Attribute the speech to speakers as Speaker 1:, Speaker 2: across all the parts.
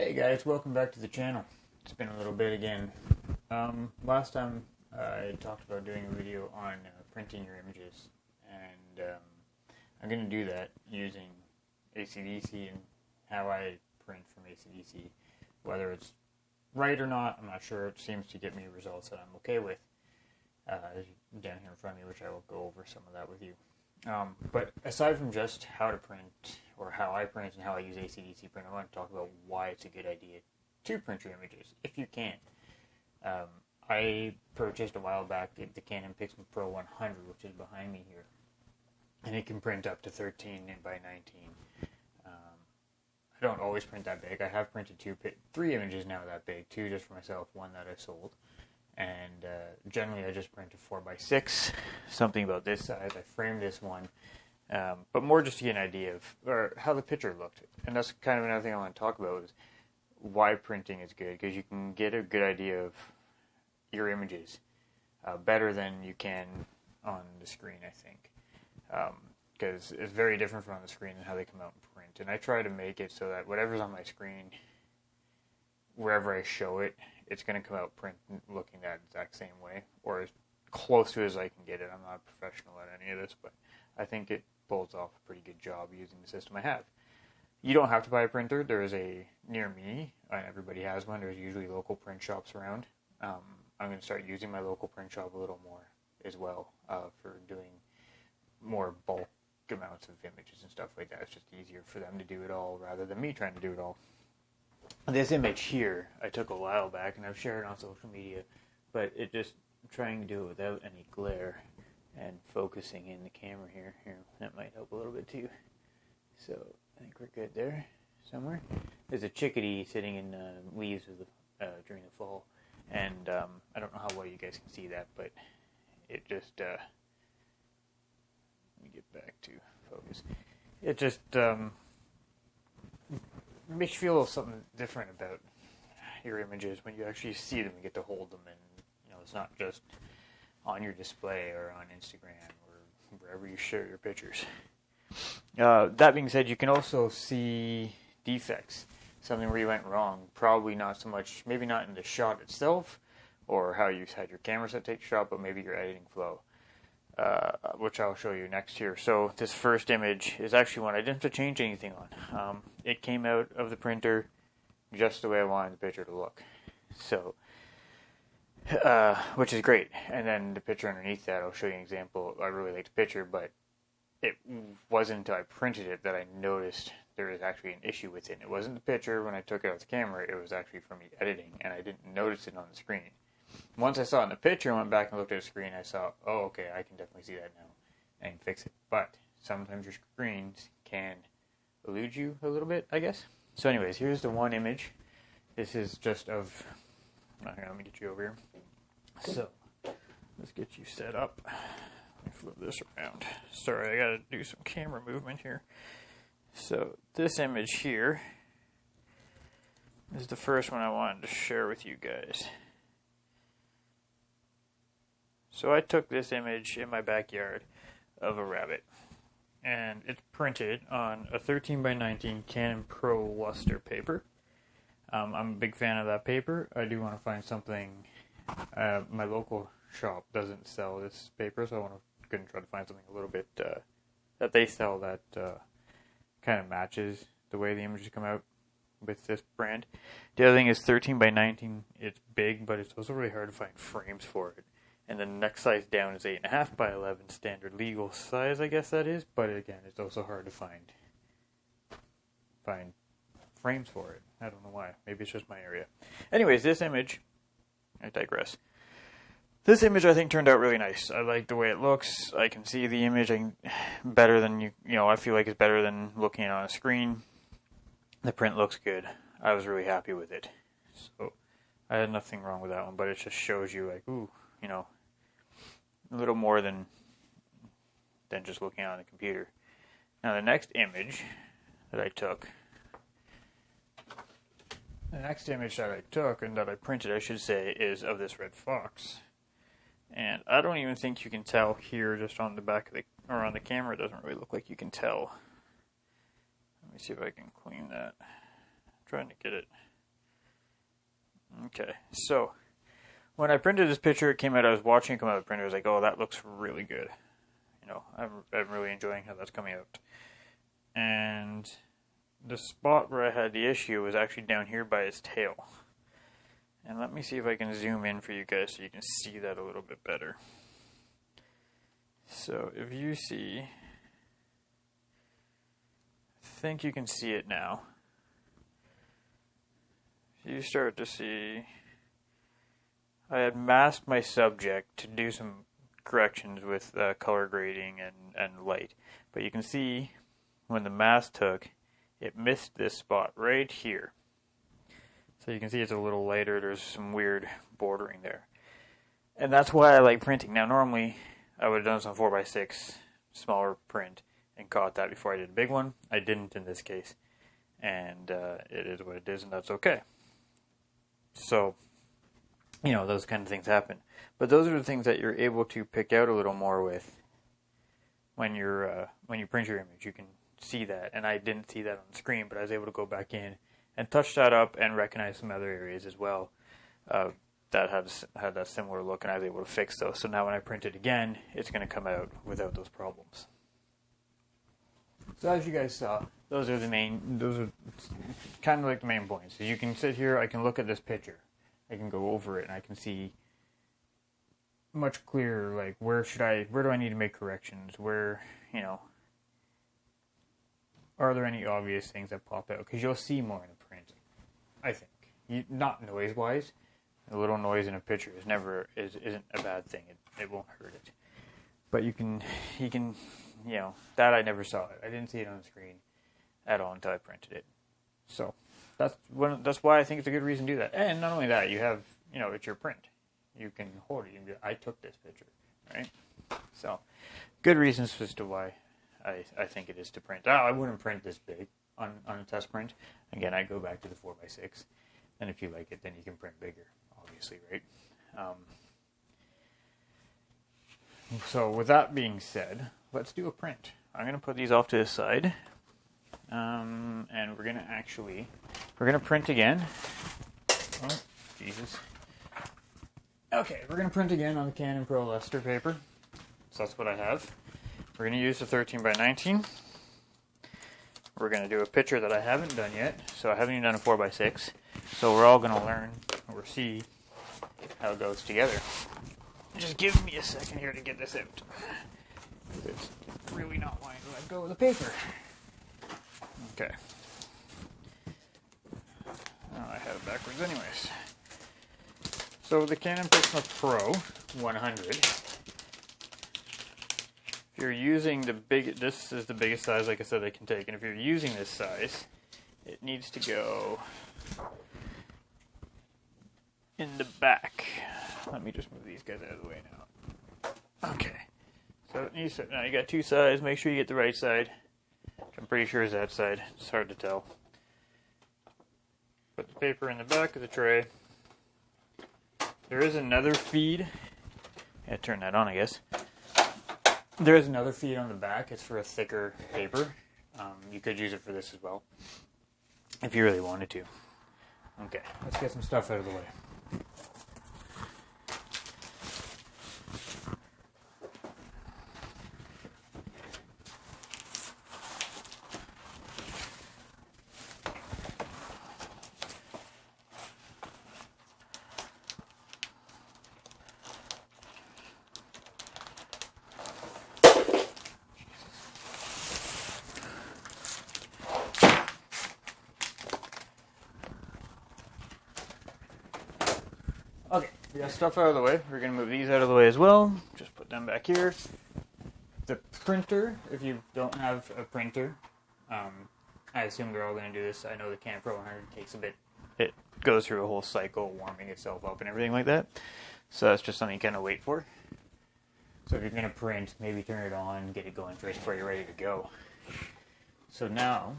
Speaker 1: Hey guys, welcome back to the channel. It's been a little bit again. Last time I talked about doing a video on printing your images, and I'm going to do that using Acdsee and how I print from Acdsee. Whether it's right or not, I'm not sure. It seems to get me results that I'm okay with. Down here in front of me, which I will go over some of that with you. But aside from just how to print, or how I print and how I use Acdsee print, I want to talk about why it's a good idea to print your images, if you can. I purchased a while back the Canon Pixma Pro 100, which is behind me here, and it can print up to 13 by 19. I don't always print that big. I have printed three images now that big, two just for myself, one that I sold. And generally I just print a 4x6, something about this size. I framed this one, but more just to get an idea of how the picture looked. And that's kind of another thing I want to talk about is why printing is good, because you can get a good idea of your images better than you can on the screen, I think. Because it's very different from on the screen than how they come out in print. And I try to make it so that whatever's on my screen, wherever I show it, it's going to come out print looking that exact same way, or as close to as I can get it. I'm not a professional at any of this, but I think it pulls off a pretty good job using the system I have. You don't have to buy a printer. There is a near me, and everybody has one. There's usually local print shops around. I'm going to start using my local print shop a little more as well for doing more bulk amounts of images and stuff like that. It's just easier for them to do it all rather than me trying to do it all. This image here, I took a while back, and I've shared it on social media, but it just, I'm trying to do it without any glare and focusing in the camera here. That might help a little bit too. So, I think we're good there, somewhere. There's a chickadee sitting in leaves during the fall, and I don't know how well you guys can see that, but it just, let me get back to focus. It just, it makes you feel something different about your images when you actually see them and get to hold them, and it's not just on your display or on Instagram or wherever you share your pictures. That being said, you can also see defects, something where you went wrong. Probably not so much, maybe not in the shot itself or how you had your camera set to take the shot, but maybe your editing flow. Which I'll show you next here. So this first image is actually one I didn't have to change anything on. It came out of the printer just the way I wanted the picture to look. So, which is great. And then the picture underneath that, I'll show you an example. I really liked the picture, but it wasn't until I printed it that I noticed there was actually an issue with it. It wasn't the picture when I took it off the camera, it was actually from me editing, and I didn't notice it on the screen. Once I saw it in the picture and went back and looked at the screen, I saw, oh, okay, I can definitely see that now and fix it. But sometimes your screens can elude you a little bit, I guess. So anyways, here's the one image. This is just of, here, let me get you over here. So, let's get you set up. Let me flip this around. Sorry, I gotta do some camera movement here. So, this image here is the first one I wanted to share with you guys. So I took this image in my backyard of a rabbit, and it's printed on a 13 by 19 Canon Pro luster paper. I'm a big fan of that paper. I do want to find something. My local shop doesn't sell this paper, so I'm going to try to find something a little bit that they sell that kind of matches the way the images come out with this brand. The other thing is 13 by 19. It's big, but it's also really hard to find frames for it. And then the next size down is 8.5 by 11, standard legal size, I guess that is. But again, it's also hard to find frames for it. I don't know why. Maybe it's just my area. Anyways, this image, I digress. This image I think turned out really nice. I like the way it looks. I can see the image better than I feel like it's better than looking at it on a screen. The print looks good. I was really happy with it. So I had nothing wrong with that one, but it just shows you like, ooh, a little more than just looking on the computer. Now the next image that I took, and that I printed, I should say, is of this red fox. And I don't even think you can tell here, just on the back of or on the camera, it doesn't really look like you can tell. Let me see if I can clean that. I'm trying to get it Okay, so when I printed this picture, it came out, I was watching it come out of the printer, I was like, oh, that looks really good. You know, I'm really enjoying how that's coming out. And the spot where I had the issue was actually down here by its tail. And let me see if I can zoom in for you guys so you can see that a little bit better. So if you see, I think you can see it now. You start to see, I had masked my subject to do some corrections with color grading and light. But you can see when the mask took, it missed this spot right here. So you can see it's a little lighter, there's some weird bordering there. And that's why I like printing. Now normally I would have done some 4x6 smaller print and caught that before I did a big one. I didn't in this case. And it is what it is, and that's okay. So, you know, those kind of things happen. But those are the things that you're able to pick out a little more with when you print your image. You can see that, and I didn't see that on the screen, but I was able to go back in and touch that up and recognize some other areas as well that had that similar look, and I was able to fix those. So now when I print it again, it's going to come out without those problems. So as you guys saw, those are kind of like the main points. So you can sit here, I can look at this picture, I can go over it, and I can see much clearer, like where do I need to make corrections, where, you know, are there any obvious things that pop out? Because you'll see more in a print, I think. Not noise-wise. A little noise in a picture isn't a bad thing. It won't hurt it. But you can, you know, that I never saw it. I didn't see it on the screen at all until I printed it. So that's why I think it's a good reason to do that. And not only that, you have, you know, it's your print. You can hold it. You can be, I took this picture, right? So good reasons as to why I think it is to print. I wouldn't print this big on a test print. Again, I'd go back to the 4x6. And if you like it, then you can print bigger, obviously, right? So with that being said, let's do a print. I'm going to put these off to the side. And we're going to print again. Oh, Jesus. Okay, we're going to print again on the Canon Pro Luster paper. So that's what I have. We're going to use the 13x19. We're going to do a picture that I haven't done yet. So I haven't even done a 4x6. So we're all going to learn or see how it goes together. Just give me a second here to get this out. It's really not wanting to let go of the paper. Okay. Oh, I have it backwards anyways. So the Canon Pixma Pro 100. If you're using this is the biggest size, like I said, I can take. And if you're using this size, it needs to go in the back. Let me just move these guys out of the way now. Okay. So it needs to, now you got two sides. Make sure you get the right side, which I'm pretty sure is that side. It's hard to tell. Put the paper in the back of the tray. There is another feed. Yeah, turn that on, I guess. There is another feed on the back. It's for a thicker paper. You could use it for this as well, if you really wanted to. Okay, let's get some stuff out of the way. Okay, we got stuff out of the way. We're going to move these out of the way as well. Just put them back here. The printer, if you don't have a printer, I assume they're all going to do this. I know the Canon Pro 100 takes a bit. It goes through a whole cycle, warming itself up and everything like that. So that's just something you kind of wait for. So if you're going to print, maybe turn it on, get it going first before you're ready to go. So now,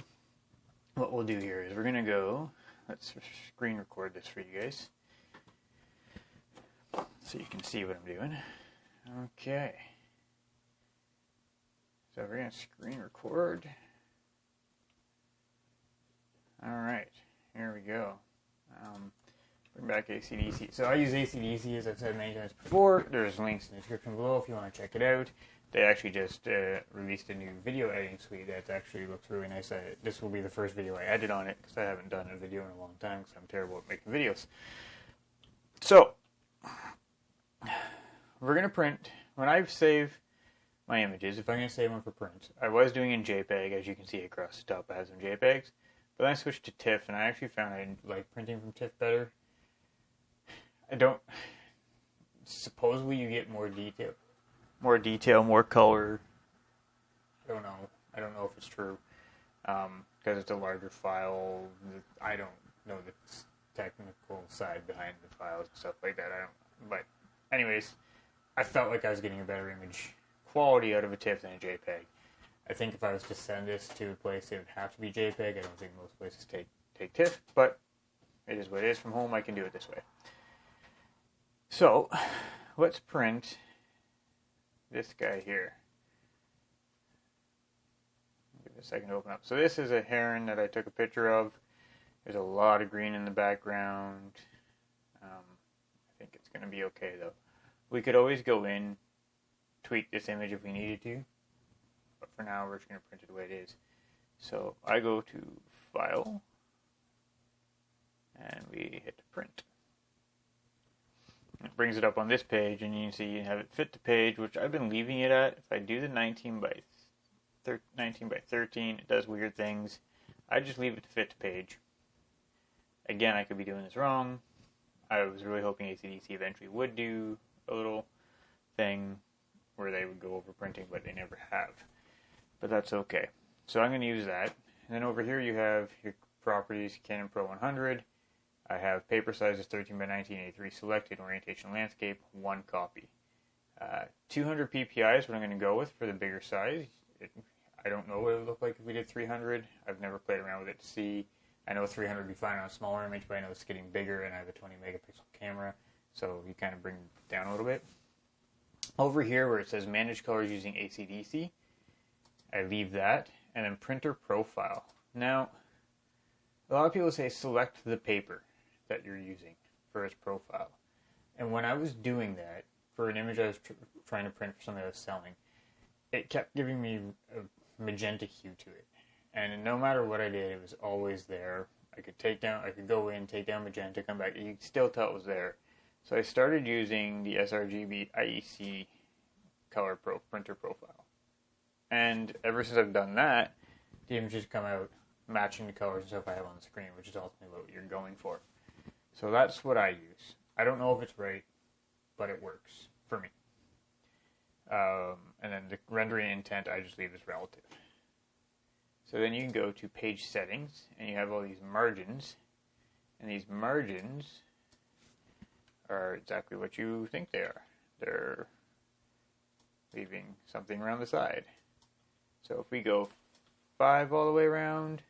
Speaker 1: what we'll do here is we're going to go, let's screen record this for you guys, so you can see what I'm doing. Okay. So we're going to screen record. Alright, here we go. bring back ACDC. So I use ACDC, as I've said many times before. There's links in the description below if you want to check it out. They actually just released a new video editing suite that actually looks really nice. This will be the first video I edit on it because I haven't done a video in a long time because I'm terrible at making videos. So, we're going to print. When I save my images, if I'm going to save them for print, I was doing in JPEG, as you can see across the top, I have some JPEGs. But then I switched to TIFF, and I actually found I like printing from TIFF better. Supposedly you get more detail, more color. I don't know if it's true, because it's a larger file. I don't know the technical side behind the files and stuff like that. But anyways, I felt like I was getting a better image quality out of a TIFF than a JPEG. I think if I was to send this to a place, it would have to be JPEG. I don't think most places take TIFF, but it is what it is. From home, I can do it this way. So, let's print this guy here. Give it a second to open up. So this is a heron that I took a picture of. There's a lot of green in the background. I think it's going to be okay, though. We could always go in, tweak this image if we needed to. But for now, we're just going to print it the way it is. So I go to File, and we hit Print. It brings it up on this page, and you can see you have it fit the page, which I've been leaving it at. If I do the 19 by 13, it does weird things. I just leave it to fit the page. Again, I could be doing this wrong. I was really hoping ACDC eventually would do a little thing where they would go over printing, but they never have. But that's okay. So I'm going to use that. And then over here you have your properties, Canon Pro 100. I have paper sizes 13 by 19, A3 selected, orientation landscape, 1 copy. 200 PPI is what I'm going to go with for the bigger size. I don't know what it would look like if we did 300. I've never played around with it to see. I know 300 would be fine on a smaller image, but I know it's getting bigger, and I have a 20 megapixel camera, so you kind of bring it down a little bit. Over here where it says manage colors using ACDC, I leave that, and then printer profile. Now, a lot of people say select the paper that you're using for its profile. And when I was doing that, for an image I was trying to print for something I was selling, it kept giving me a magenta hue to it. And no matter what I did, it was always there. I could go in, take down magenta, come back, you could still tell it was there. So I started using the sRGB IEC color printer profile. And ever since I've done that, the images come out matching the colors and stuff I have on the screen, which is ultimately what you're going for. So that's what I use. I don't know if it's right, but it works for me. And then the rendering intent, I just leave as relative. So then you can go to page settings, and you have all these margins. And these margins are exactly what you think they are. They're leaving something around the side. So if we go 5 all the way around,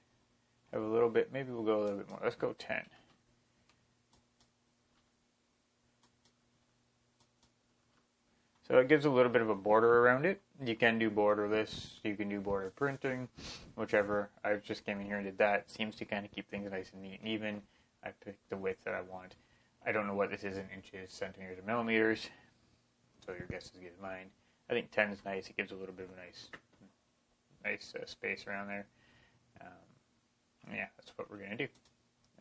Speaker 1: have a little bit, maybe we'll go a little bit more. Let's go 10. So it gives a little bit of a border around it. You can do borderless, you can do border printing, whichever. I just came in here and did that. It seems to kind of keep things nice and neat and even. I picked the width that I want. I don't know what this is in inches, centimeters, or millimeters, so your guess is as good as mine. I think 10 is nice. It gives a little bit of a nice space around there. Yeah, that's what we're going to do.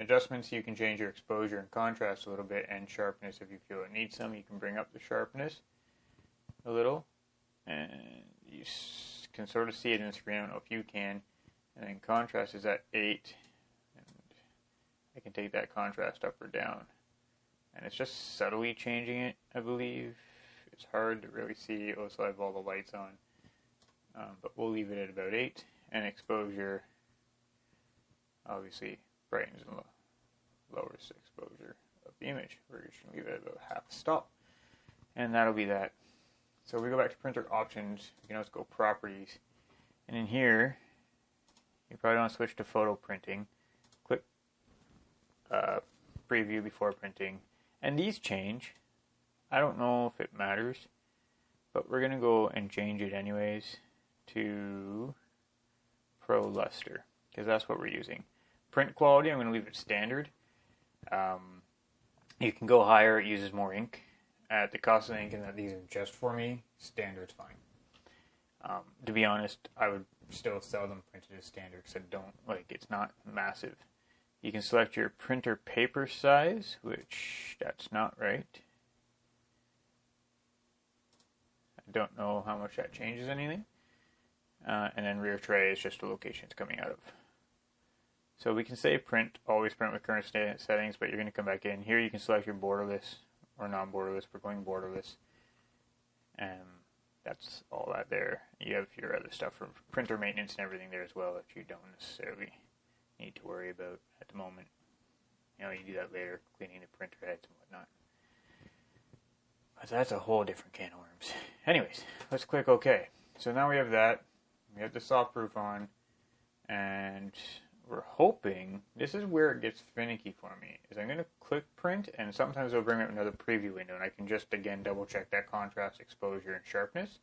Speaker 1: Adjustments, you can change your exposure and contrast a little bit, and sharpness if you feel it needs some. You can bring up the sharpness a little, and you can sort of see it in the screen. I don't know if you can. And then contrast is at 8, and I can take that contrast up or down. And it's just subtly changing it, I believe. It's hard to really see. Also, I have all the lights on. But we'll leave it at about 8. And exposure, obviously, brightens and lowers the exposure of the image. We're just going to leave it at about half a stop. And that'll be that. So we go back to printer options. You can also go properties. And in here, you probably want to switch to photo printing. Click preview before printing. And these change. I don't know if it matters, but we're going to go and change it anyways to Pro Luster, because that's what we're using. Print quality, I'm going to leave it standard. You can go higher, it uses more ink. At the cost of ink and that these are just for me, standard's fine. To be honest, I would still sell them printed as standard because I don't, it's not massive. You can select your printer paper size, which that's not right. I don't know how much that changes anything. And then rear tray is just the location it's coming out of. So we can say print, always print with current settings, but you're going to come back in. Here you can select your borderless or non-borderless. We're going borderless. And that's all that there. You have your other stuff for printer maintenance and everything there as well that you don't necessarily need to worry about at the moment. You do that later, cleaning the printer heads and whatnot. But that's a whole different can of worms. Anyways, let's click OK. So now we have that. We have the soft proof on. And we're hoping, this is where it gets finicky for me, is I'm going to click print, and sometimes it'll bring up another preview window, and I can just, again, double check that contrast, exposure, and sharpness.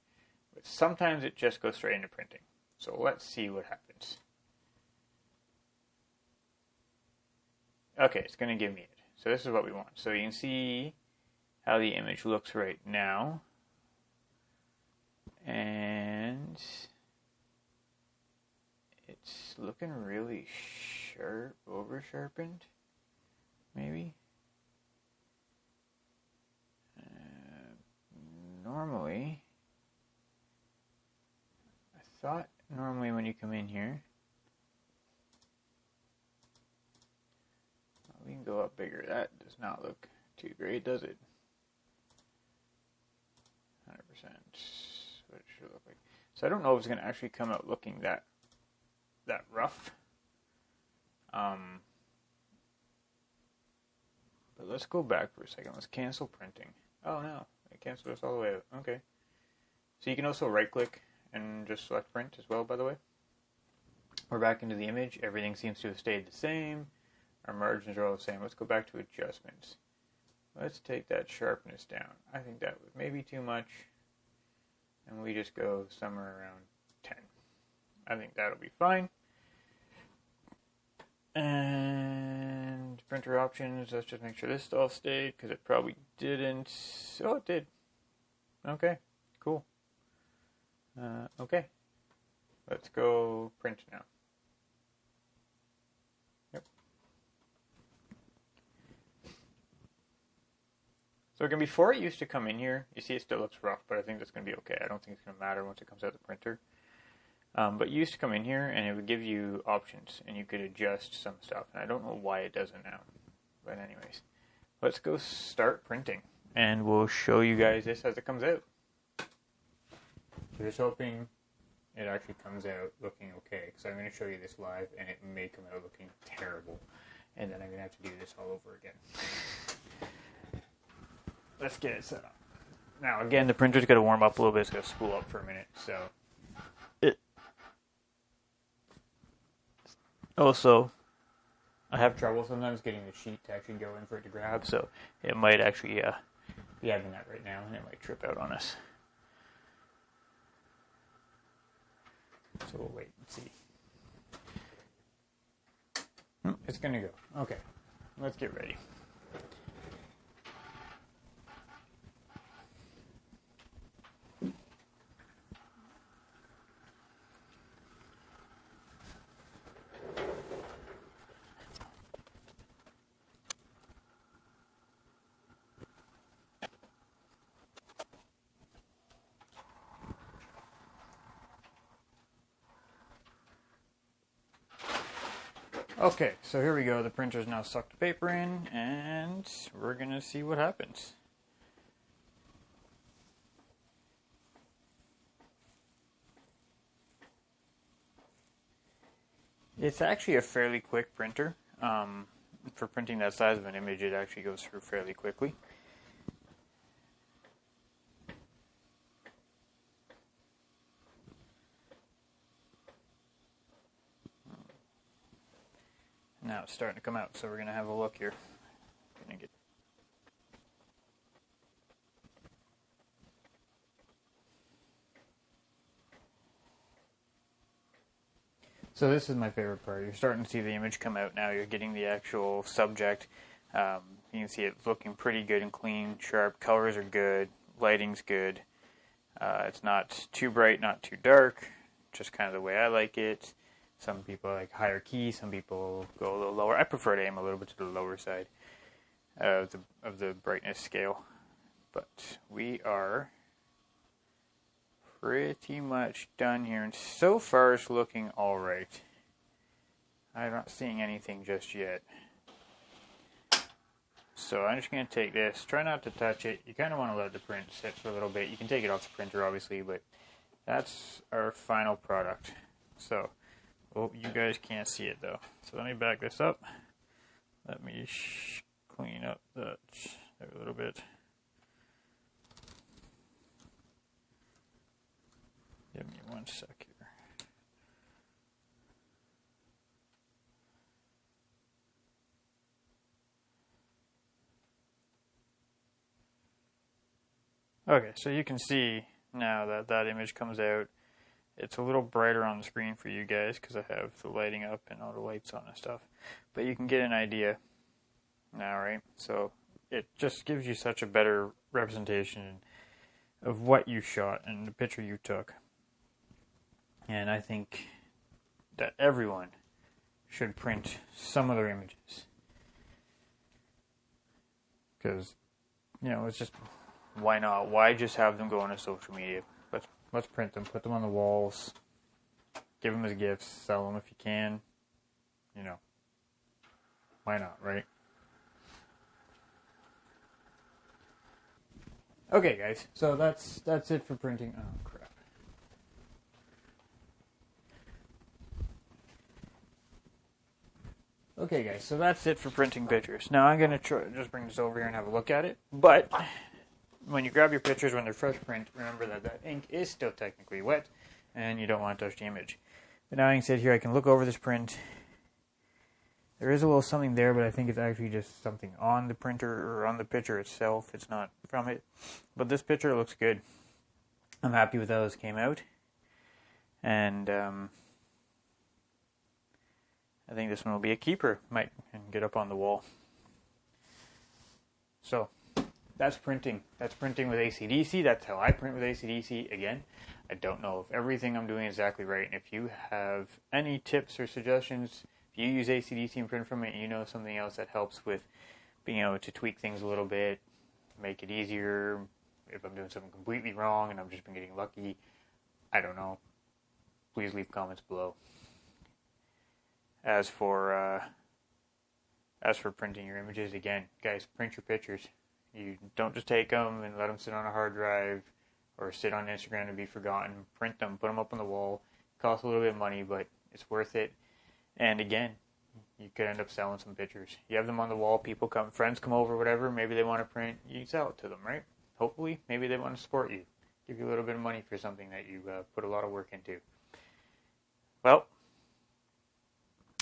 Speaker 1: But sometimes it just goes straight into printing. So let's see what happens. Okay, it's going to give me it. So this is what we want. So you can see how the image looks right now. And it's looking really sharp, over-sharpened, maybe. Normally, I thought normally when you come in here, we can go up bigger. That does not look too great, does it? 100%. What it should look like. So I don't know if it's going to actually come out looking that rough. But let's go back for a second. Let's cancel printing. Oh no, it canceled us all the way out. Okay. So you can also right click and just select print as well, by the way. We're back into the image. Everything seems to have stayed the same. Our margins are all the same. Let's go back to adjustments. Let's take that sharpness down. I think that was maybe too much. And we just go somewhere around 10. I think that'll be fine. And printer options, let's just make sure this all stayed, because it probably didn't. Oh, it did. Okay, cool. Okay. Let's go print now. So again, before it used to come in here, you see it still looks rough, but I think that's going to be okay. I don't think it's going to matter once it comes out of the printer. But you used to come in here, and it would give you options, and you could adjust some stuff. And I don't know why it doesn't now. But anyways, let's go start printing, and we'll show you guys this as it comes out. So just hoping it actually comes out looking okay, because I'm going to show you this live, and it may come out looking terrible. And then I'm going to have to do this all over again. Let's get it set up. Now, again, the printer's got to warm up a little bit. It's got to spool up for a minute. So, also, I have trouble sometimes getting the sheet to actually go in for it to grab. So, it might actually be having that right now, and it might trip out on us. So, we'll wait and see. It's going to go. Okay. Let's get ready. Okay, so here we go. The printer's now sucked the paper in, and we're going to see what happens. It's actually a fairly quick printer. For printing that size of an image, it actually goes through fairly quickly. Now it's starting to come out, so we're going to have a look here. So this is my favorite part. You're starting to see the image come out now. You're getting the actual subject. You can see it's looking pretty good and clean, sharp. Colors are good. Lighting's good. It's not too bright, not too dark. Just kind of the way I like it. Some people like higher key. Some people go a little lower. I prefer to aim a little bit to the lower side of the brightness scale. But we are pretty much done here, and so far it's looking all right. I'm not seeing anything just yet. So I'm just going to take this, try not to touch it. You kind of want to let the print sit for a little bit. You can take it off the printer, obviously, but that's our final product. So, oh, you guys can't see it, though. So let me back this up. Let me clean up that a little bit. Give me 1 sec here. Okay, so you can see now that that image comes out. It's a little brighter on the screen for you guys because I have the lighting up and all the lights on and stuff. But you can get an idea now, right? So it just gives you such a better representation of what you shot and the picture you took. And I think that everyone should print some of their images. Because, you know, it's just, why not? Why just have them go on to social media? Let's print them, put them on the walls, give them as gifts, sell them if you can. You know, why not, right? Okay, guys, so that's it for printing. Oh, crap. Okay, guys, so that's it for printing pictures. Now I'm going to just bring this over here and have a look at it. But when you grab your pictures when they're fresh print, remember that that ink is still technically wet, and you don't want to touch the image. But now I can sit here, I can look over this print. There is a little something there, but I think it's actually just something on the printer or on the picture itself. It's not from it. But this picture looks good. I'm happy with how this came out. And I think this one will be a keeper. Might get up on the wall. So that's printing. That's printing with ACDC. That's how I print with ACDC. Again, I don't know if everything I'm doing is exactly right. And if you have any tips or suggestions, if you use ACDC and print from it and you know something else that helps with being able to tweak things a little bit, make it easier, if I'm doing something completely wrong and I've just been getting lucky, I don't know. Please leave comments below. As for printing your images, again, guys, print your pictures. You don't just take them and let them sit on a hard drive or sit on Instagram to be forgotten. Print them, put them up on the wall. It costs a little bit of money, but it's worth it. And again, you could end up selling some pictures. You have them on the wall, people come, friends come over, whatever, maybe they want to print, you sell it to them, right? Hopefully, maybe they want to support you. Give you a little bit of money for something that you put a lot of work into. Well,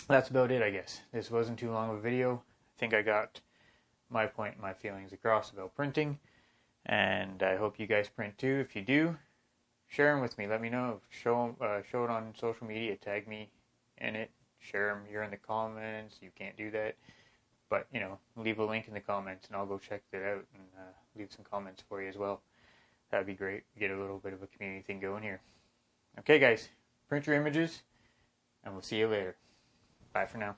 Speaker 1: that's about it, I guess. This wasn't too long of a video. I think I got my point and my feelings across about printing, and I hope you guys print too. If you do, share them with me. Let me know. Show it on social media. Tag me in it. Share them here in the comments. You can't do that, but you know, leave a link in the comments, and I'll go check it out and leave some comments for you as well. That'd be great. Get a little bit of a community thing going here. Okay, guys, print your images, and we'll see you later. Bye for now.